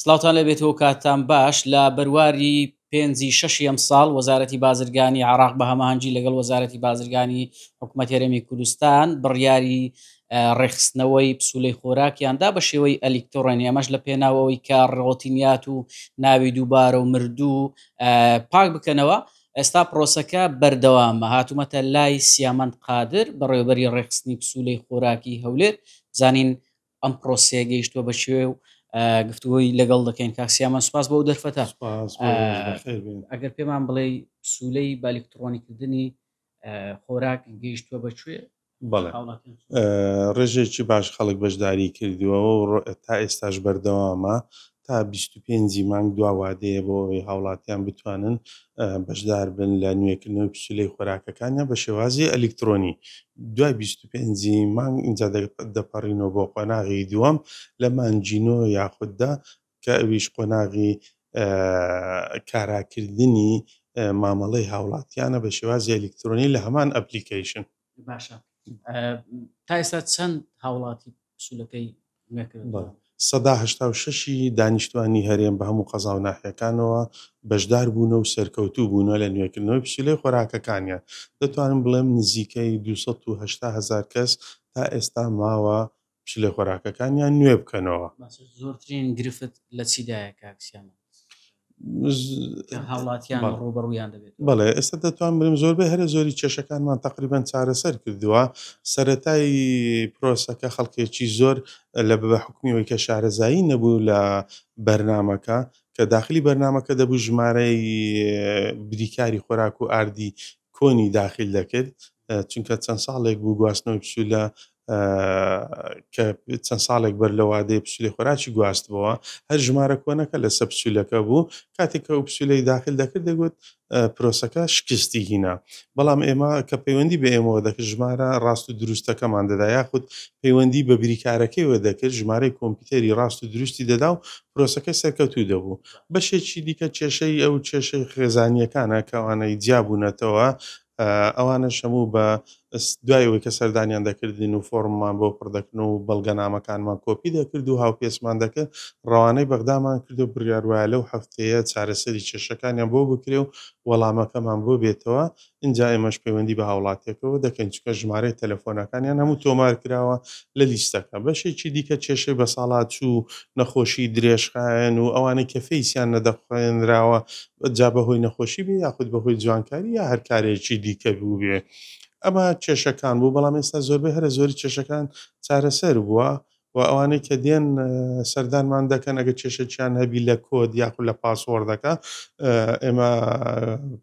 سڵاوتان لەبێتەوە کاتتان باش لە بەرواری پێنجی شەشی ئەم ساڵ وەزارەتی بازرگانی عێراق بە هەماهەنگی لەگەڵ وەزارەتی بازرگانی حکوومەت هێرەمی کوردستان بڕیاری ڕێخستنەوەی پسوولەی خۆراکیاندا بە شێوەی ئەلیکتۆڕۆنی ئەمەش لە پێناوەوەی کە ڕۆتینیات و ناوی دووبارە و مردوو پاک بکەنەوە. ئێستا پرۆسەکە بەردەوامە هاتوومەتە لای سیامەند قادر بەڕێوەبەری ڕێخستنی پسوولەی خۆراکی هەولێر بزانین ئەم پرۆسەیە گەیشتووە بە شێوێ و گفتوگۆی لەگەڵ دەکەین کاکسیامان سوپاس بۆ دەرفەتە. ئەگەر پێمان بڵێ پسوولەی بە ئەلیکتڕۆنیکردنی خۆراک گەیشتووە بەکوێ؟ بەڵێ ڕێژێکی باش خەڵک بەشداری کردووە و تا ئێستاش بەردەوامە تا 25 مانگ دواوادەیە بۆ ئەوەی هاوڵاتیان بتوانن بەشدار بن لە نوێکردنەوەی پسوولەی خۆراکەکانیان بە شێوازی ئەلیکتڕۆنی. دوای 25 مانگ اینجا دەپەڕینەوە بۆ قۆناغی دووەم لە مانجینۆ یاخوددا کە ئەویش قۆناغی کاراکردنی مامەڵەی هاوڵاتیانە بە شێوازی ئەلیکتڕۆنی لە هەمان ئەپلیکیشن. باشە تا ئێستا چەند هاوڵاتی پسوولەکەی نوێکردن؟ 186 دانیشتوانی هەرێم بە هەموو قەزا و ناحیەکانەوە بەشدار بوونە و سەرکەوتوو بوونە لە نوێکردنەوەی پسوولەی خۆراکەکانیان. دەتوانم بڵێم نزیکەی 280,000 کەس تا ئێستا ماوە پسوولەی خۆراکەکانیان نوێ بکەنەوە. زۆرترین گرفت لە چیدایە کاکسیانە؟ هاوڵاتیان ڕوبەڕوویان دەبێت. بەڵێ ئێستا دەتوان برم زۆربەی هەرە زۆری کێشەکانمان تقریبان چارەسەر کردووە. سەرەتای پرۆسەکە خەڵکێکی زۆر لە بە حکمیەوەی کە شارەزایی نەبوو لە بەرنامەکە کە داخلی بەرنامەکە دەبوو ژمارەی بریکاری خۆراک و ئاردی کۆنی داخل دەکرد چونکە چەند ساڵێک بوو گواستنەوەی پسوولە کە چەند ساڵێک بەر لە وادەیە پسوولەی خۆراکی گواستبەوە هەر ژمارە کۆنەکە لەسەر پسوولەکە بوو. کاتێککە ئەو پسوولەی داخل دەکرد دەگوت پرۆسەکە شکستی هینا. بەڵام ئێمە کە پەیوەندی بە ئێمەوە دەکرد ژمارە ڕاست و دروستەکەمان دەدا یاخود پەیوەندی بە بریکارەکەیەوە دەکرد ژمارەی کۆمپیوتەری ڕاست و دروستی دەدا و پرۆسەکەی سەرکەوتوو دەبوو. بەشێکی دیکە کێشەی ئەو کێشەی خێزانیەکانە کەوانەی جیابوونەتەوە ئەوانە شەموو بە دوایەوەی کە سەردانیان دەکردین و فۆرممان بۆ پڕدەکردن و بەڵگەنامەکانمان کۆپی دەکرد و هاوپێچمان دەکرد ڕەوانەی بەغدامان کرد و بڕیاروایە لەو هەفتەیە چارەسەری کێشەکانیان بۆ بکرێ و وەڵامەکەمان بۆ بێتەوە. اینجا ئێمەش پەیوەندی بە هاوڵاتیەکەوە دەکەین چونکە ژمارەی تەلەفۆنەکانیان هەموو تۆمار کراوە لە لیستەکە. بەشێکی دیکە کێشەی بە ساڵات و نەخۆشی درێژخایەن و ئەوانەی کە فەیسیان نەدەخوێنراوە جا بەهۆی نەخۆشی بێ یاخود بەهۆی جوانکاری یا هەر کارێکی دیکە بوو بێ. ئەمە کێشەکان بوو بەڵام ئێستا زۆربەی هەرە زۆری کێشەکان چارەسەر بووە و ئەوانەی کە دێن سەردانمان دەکەن ئەگە کێشەیان هەبی لە کۆد یاخود لە پاسوەردەکە ئێمە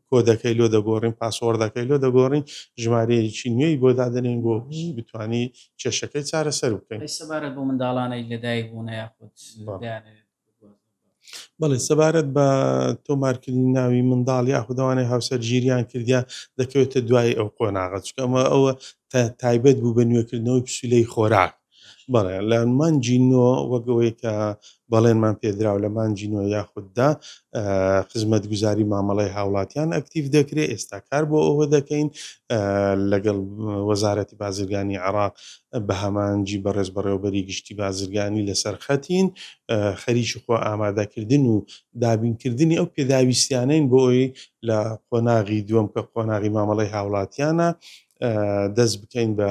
کۆدەکەی لۆ دەگۆڕین پاسوەردەکەی لۆ دەگۆڕین ژمارەیەکی نوێی بۆ دادەنین بۆ بتوانی کێشەکەی چارەسەر بکەین. سەبارەت بۆ منداڵانەی لەدایک بوونە یاخود بەڵێ سەبارەت بە تۆمارکردنی ناوی منداڵ یاخودەوانەی هاوسەرگیریان کردیا دەکەوێتە دوای ئەو قۆناغە چونکە ئەمە ئەوە تایبەت بوو بە نوێکردنەوەی پسوولەی خۆراک. بەڵێ لە مانجی نۆ وەگەوەی کە بەڵێنمان پێدراو لە مانجی نۆ یاخوددا خزمەتگوزاری مامەڵەی هاوڵاتیان ئەکتیڤ دەکرێت. ئێستا کار بۆ ئەوە دەکەین لەگەڵ وەزارەتی بازرگانی عێراق بە هەمانجی بەڕێز بەڕێوەبەری گشتی بازرگانی لەسەر خەتین خەریکی خۆ ئامادەکردن و دابینکردنی ئەو پێداویستیانەین بۆ ئەوی لە قۆناغی دووەم کە قۆناغی مامەڵەی هاوڵاتیانە دەست بکەین بە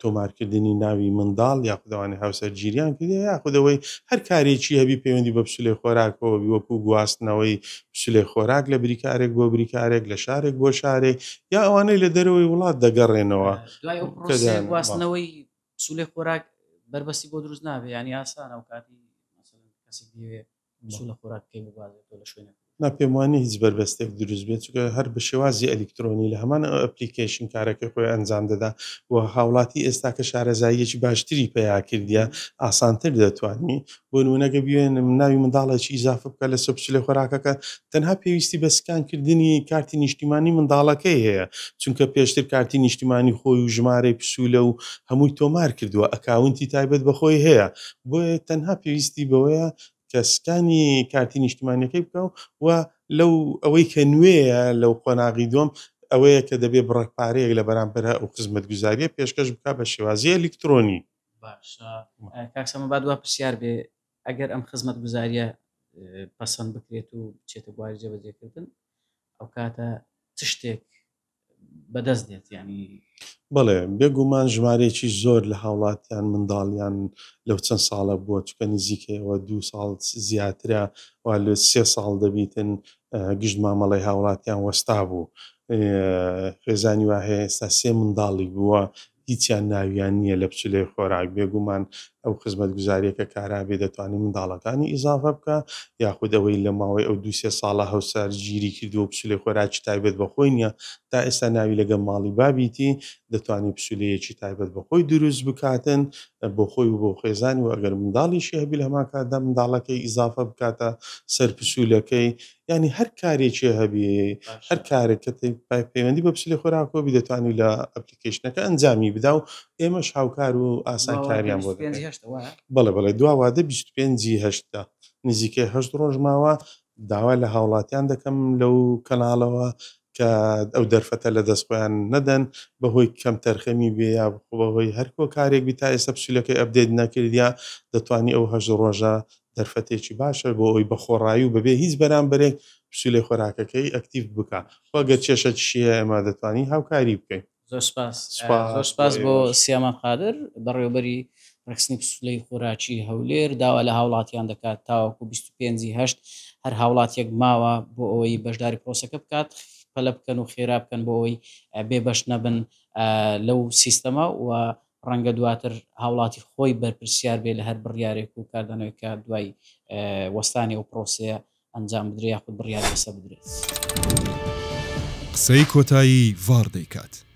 تۆمارکردنی ناوی منداڵ یاخودەوانی هاوسەرگیریان کردی یاخودەوەی هەر کارێکی هەبی پەیوەندی بە پسوولەی خۆراکەوە وەکو گواستنەوەی پسوولەی خۆراک لە بریکارێک بۆ بریکارێک لە شارێک بۆ شارێک یا ئەوانەی لە دەرەوەی وڵات دەگەڕێنەوە. دوای گواستنەوەی پسوولەی خۆراک بربەستی بۆ دروست نابێ ینی ئاسانە و کاتی کەسێک دەوێت پسوولە خۆراک پێی بگوازێتەوە لە شوێنە پێم وانە هیچ بربەستێک دروست بێت چونکە هەر بە شێوازی ئەلیکتڕۆنی لە هەمان ئەپلیکیشن کارەکەی خۆی ئەنجام دەدا و هاوڵاتی ئێستا کە شارەزاییەکی باشتری پێیا کردیە ئاسانتر دەتوانی بۆ نمونەگە بوێن ناوی منداڵێکی ئیزافە بکە لەسەر پسوولەی خۆراکەکە تەنها پێویستی بە سکانکردنی کارتی نیشتیمانی منداڵەکەی هەیە چونکە پێشتر کارتی نیشتیمانی خۆی و ژمارەی پسوولە و هەمووی تۆمار کردووە ئەکاونتی تایبەت بەخۆی هەیە بۆیە تەنها پێویستی بەوەیە کە سکانی کارتی نیشتیمانیەکەی بکە و لەو ئەوەی کە نوێیە لەو قۆناغی دووەم ئەوەیە کە دەبێت بڕێکپارەیەک لە بەرامبەر ئەو خزمەتگوزاریە پێشکەش بکە بە شێوازی ئەلیکتڕۆنی. باش کاکسەمە با دووە پرسیار بێ ئەگەر ئەم خزمەتگوزاریە پەسەند بکرێت و بچێتە بواری جێبەجێکردن ئەو کاتە چ شتێک بەدەست دێت ینی بەڵێ بێگومان ژمارەیەکی زۆر لە هاوڵاتیان منداڵیان لەو چەند ساڵە بووە چکە نزیکەوە 2 ساڵ زیاترە وا لە 3 ساڵ دەبیتن گشت مامەڵی هاوڵاتیان وەستا بوو خێزانی وا هەیە ئێستا 3 منداڵی بووە هیچیان ناویان نییە لە پچولەی خۆراک بێگومان ئەو خزمەت گوزاریەکە کارابێ دەتوانانی منداڵەکانی ئیزافە بکە یاخود ئەوەی لە ماوەی ئەو 2-3 ساڵە هەوسەر گیری کردو و پچولەی خۆراکی تایبەت بەخۆی نییە تا ئێستا ناوی لەگەڵ ماڵی بابیتی دەتوانانی پسولەیەکی تایبەت بەخۆی دروست بکاتن بۆ خۆی و بۆ خێزانی و ئەگەر منداڵیشی هەبی لە هەمان کاتدا منداڵەکەی ئیزافە بکاتە سەر پسولەکەی ینی هەر کارێکی هەبی هەر کارێککە پەیوەندی بە پسولی خۆراکۆبی دەتوانانی لە ئەپلیکیشنەکە ئەنجامی بدا و ئێمەش هاوکار و ئاسانکاریان بۆ بەڵێ دواوادە 25/8 نزیکەی 8 ڕۆژ ماوە داوا لە هاوڵاتیان دەکەم لەو کەناڵەوە کە ئەو دەرفەتە لە دەست خۆیان نەدەن بەهۆی کەم تەرخەمی بێ یا بەهۆی هەرکۆ کارێک تا ئێستا پسولەکەی ئەپدێت نەکردیا دەتوانی ئەو 8 ڕۆژە دەرفەتێکی باشە بۆ ئەوی بەخۆڕایی و بەبێ هیچ بەرامبەرێک پسولەی خۆراکەکەی ئەکتیڤ بکە وەگەر کێشە چیە ئێمە دەتوانی هاوکاری بکەین. زۆر سپاس بۆ سیامان قادر بەڕێوەبەری ڕێکخستنی پسولەی خۆراکی هەولێر داوا لە هاوڵاتیان دەکات تاوەکو 25/8 هەر هاوڵاتیەک ماوە بۆ ئەوەی بەشداری پرۆسەکە بکات پەلە بکەن و خێرا بکەن بۆ ئەوەی بێ بەش نەبن لەو سیستەمە و ڕەنگە دواتر هاوڵاتی خۆی بەرپرسیار بێ لە هەر بڕیارێک و کاردانەوەیکە دوای وەستانی و پرۆسەیە ئەنجام بدرێت یاخود بڕیار لەسەر بدرێت. قسەی کۆتایی ڤاڕ دەیکات.